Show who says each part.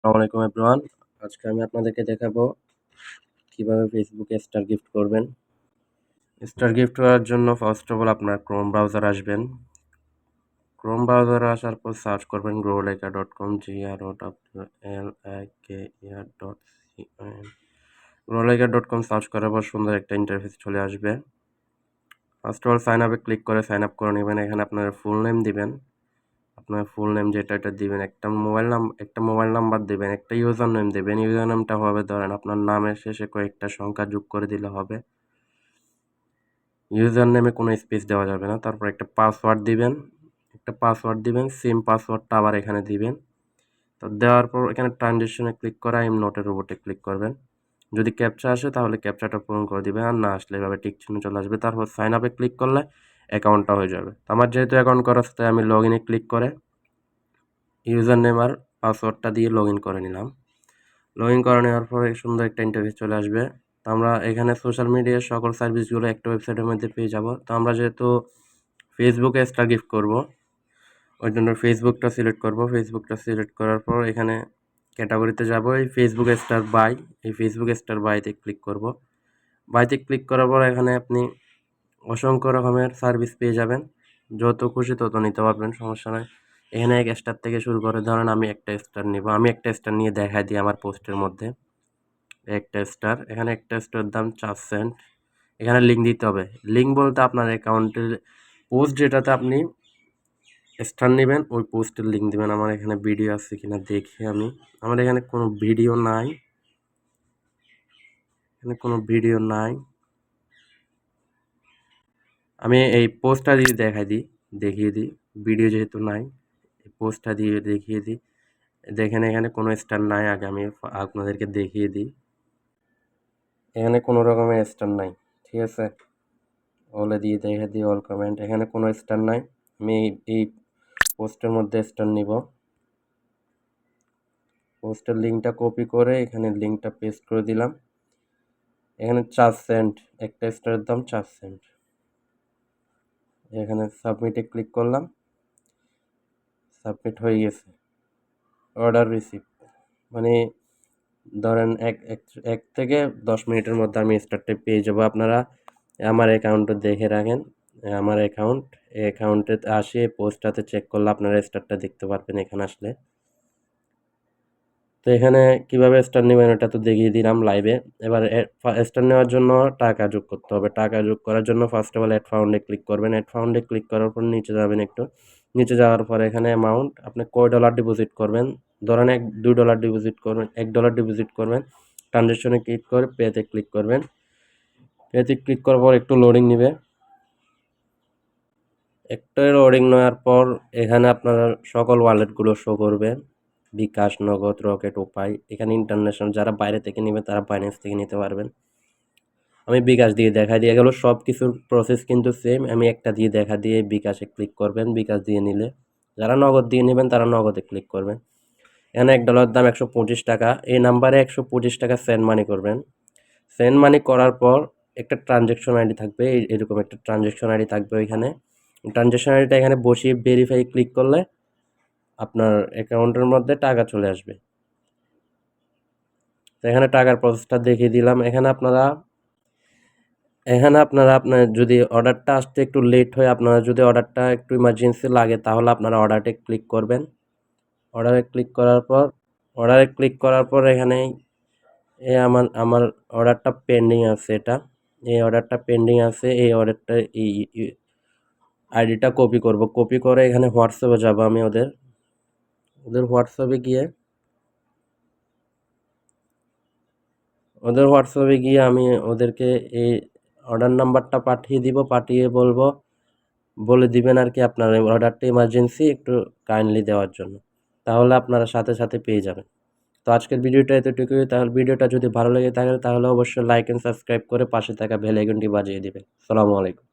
Speaker 1: আসসালামু আলাইকুম এভরিওয়ান। আজকে আমি আপনাদেরকে দেখাবো কিভাবে ফেসবুকে স্টার গিফট করবেন। স্টার গিফট করার জন্য ফার্স্ট অফ অল আপনার ক্রোম ব্রাউজার আসবেন। ক্রোম ব্রাউজারে আসার পর সার্চ করবেন growlika.com growlika.com growlika.com সার্চ করার পর সুন্দর একটা ইন্টারফেস চলে আসবে। ফার্স্ট অফ অল সাইন আপে ক্লিক করে সাইন আপ করে নেবেন। এখানে আপনার ফুল নেম দিবেন। আপনার ফুল নেম যেটা এটা দিবেন। একটা মোবাইল নাম্বার দিবেন, একটা ইউজার নেম দিবেন। ইউজার নেমটা হবে ধরেন আপনার নামের শেষে কয়েকটা সংখ্যা যোগ করে দিলে হবে। ইউজার নেমে কোনো স্পেস দেওয়া যাবে না। তারপর একটা পাসওয়ার্ড দিবেন। সেম পাসওয়ার্ডটা আবার এখানে দিবেন। তো দেওয়ার পর এখানে ট্রানজিশনে ক্লিক করে আই এম নট এর রোবটে ক্লিক করবেন। যদি ক্যাপচা আসে তাহলে ক্যাপচাটা পূরণ করে দিবেন, আর না আসলে এভাবে টিক চিহ্ন চলে আসবে। তারপর সাইন আপে ক্লিক করলে অ্যাকাউন্টটা হয়ে যাবে। তো আমার যেহেতু অ্যাকাউন্ট করা আছে তাই আমি লগ ইনে ক্লিক করে ইউজার নেম আর পাসওয়ার্ডটা দিয়ে লগ ইন করে নিলাম। লগ ইন করে নেওয়ার পরে সুন্দর একটা ইন্টারফেস চলে আসবে। তো আমরা এখানে সোশ্যাল মিডিয়ার সকল সার্ভিসগুলো একটা ওয়েবসাইটের মধ্যে পেয়ে যাব। তো আমরা যেহেতু ফেসবুকে স্টার গিফট করব, ওই জন্য ফেসবুকটা সিলেক্ট করব। ফেসবুকটা সিলেক্ট করার পর এখানে ক্যাটাগরিতে যাব। এই ফেসবুক স্টার বাই, এই ফেসবুক স্টার বাইতে ক্লিক করব। বাইতে ক্লিক করার পর এখানে আপনি অসংখ্য রকমের সার্ভিস পেয়ে যাবেন। যত খুশি তত নিতে পারবেন, সমস্যা নাই। এখানে এক স্টার থেকে শুরু করে ধরেন আমি একটা স্টার নিব। আমি একটা স্টার নিয়ে দেখাই দিই আমার পোস্টের মধ্যে। একটা স্টার, এখানে একটা স্টার দাম 4 সেন্ট। এখানে লিঙ্ক দিতে হবে। লিঙ্ক বলতে আপনার অ্যাকাউন্টের পোস্ট যেটাতে আপনি স্টার নেবেন ওই পোস্টের লিঙ্ক দিবেন। আমার এখানে ভিডিও আছে কিনা দেখি আমি। আমার এখানে কোনো ভিডিও নাই, আমি এই পোস্টটা দিয়ে দেখিয়ে দিই। ভিডিও যেহেতু নাই, এই পোস্টটা দিয়ে দেখিয়ে দিই। দেখেন এখানে কোনো স্টার নাই। আগে আমি আপনাদেরকে দেখিয়ে দিই। এখানে কোনো রকমের স্টার নাই, ঠিক আছে। অলে দিয়ে দেখে দিই অল কমেন্ট, এখানে কোনো স্টার নাই। আমি এই পোস্টের মধ্যে স্টার নিব। পোস্টের লিঙ্কটা কপি করে এখানে লিঙ্কটা পেস্ট করে দিলাম। এখানে 4 সেন্ট, একটা স্টারের দাম 4 সেন্ট। এখানে সাবমিটে ক্লিক করলাম, সাবমিট হয়ে গেছে। অর্ডার রিসিভ, মানে ধরেন এক থেকে 10 মিনিটের মধ্যে আমি স্টারটা পেয়ে যাবো। আপনারা আমার অ্যাকাউন্টে দেখে রাখেন। আমার অ্যাকাউন্টে আসে পোস্টটাতে চেক করলে আপনারা স্টারটা দেখতে পারবেন এখানে আসলে। তো এখানে কিভাবে স্টার নেবেন এটা তো দেখিয়ে দিলাম লাইভে। এবার স্টার নেওয়ার জন্য টাকা যোগ করতে হবে। টাকা যোগ করার জন্য ফার্স্ট অফ অল অ্যাড ফাউন্ডে ক্লিক করবেন। অ্যাড ফাউন্ডে ক্লিক করার পর নিচে যাবেন একটু। নিচে যাওয়ার পর এখানে অ্যামাউন্ট আপনি কয় ডলার ডিপোজিট করবেন, ধরেন $2 ডিপোজিট করবেন, $1 ডিপোজিট করবেন। ট্রানজ্যাকশনে ক্লিক করে পেতে ক্লিক করবেন। পেতে ক্লিক করার পর একটু লোডিং নেবে। একটা লোডিং নেওয়ার পর এখানে আপনার সকল ওয়ালেটগুলো শো করবে। বিকাশ, নগদ, রকেট, উপায়। এখানে ইন্টারন্যাশনাল যারা বাইরে থেকে নেবে তারা বাইন্যান্স থেকে নিতে পারবেন। আমি বিকাশ দিয়ে দেখা দিয়ে গেল, সব কিছুর প্রসেস কিন্তু সেম। আমি একটা দিয়ে দেখা দিয়ে বিকাশে ক্লিক করবেন। বিকাশ দিয়ে নিলে, যারা নগদ দিয়ে নেবেন তারা নগদে ক্লিক করবেন। এখানে $1 দাম 125 টাকা। এই নাম্বারে 125 টাকা সেন্ড মানি করবেন। সেন্ড মানি করার পর একটা ট্রানজ্যাকশন আইডি থাকবে, এরকম একটা ট্রানজ্যাকশন আইডি থাকবে। ওইখানে ট্রানজ্যাকশন আইডিটা এখানে বসিয়ে ভেরিফাই ক্লিক করলে আপনার অ্যাকাউন্টের মধ্যে টাকা চলে আসবে। তো এখানে টাকার প্রসেসটা দেখিয়ে দিলাম। আপনার যদি অর্ডারটা আসতে একটু লেট হয়, আপনারা যদি অর্ডারটা একটু ইমার্জেন্সি লাগে তাহলে আপনারা অর্ডারে ক্লিক করবেন। অর্ডারে ক্লিক করার পর এখানে আমার অর্ডারটা পেন্ডিং আছে। এই অর্ডারটা পেন্ডিং আছে। এই অর্ডারটা এই আইডিটা কপি করব। কপি করে এখানে হোয়াটসঅ্যাপে যাব। আমি ওদের হোয়াটসঅ্যাপে গিয়ে আমি ওদেরকে এই অর্ডার নাম্বারটা পাঠিয়ে দিব। পাঠিয়ে বলে দিবেন আর কি আপনার অর্ডারটা ইমার্জেন্সি একটু কাইন্ডলি দেওয়ার জন্য। তাহলে আপনারা সাথে সাথে পেয়ে যাবেন। তো আজকের ভিডিওটা এতটুকুই। তাহলে ভিডিওটা যদি ভালো লেগে থাকে তাহলে অবশ্যই লাইক এন্ড সাবস্ক্রাইব করে পাশে থাকা বেল আইকনটি বাজিয়ে দিবেন। আসসালামু আলাইকুম।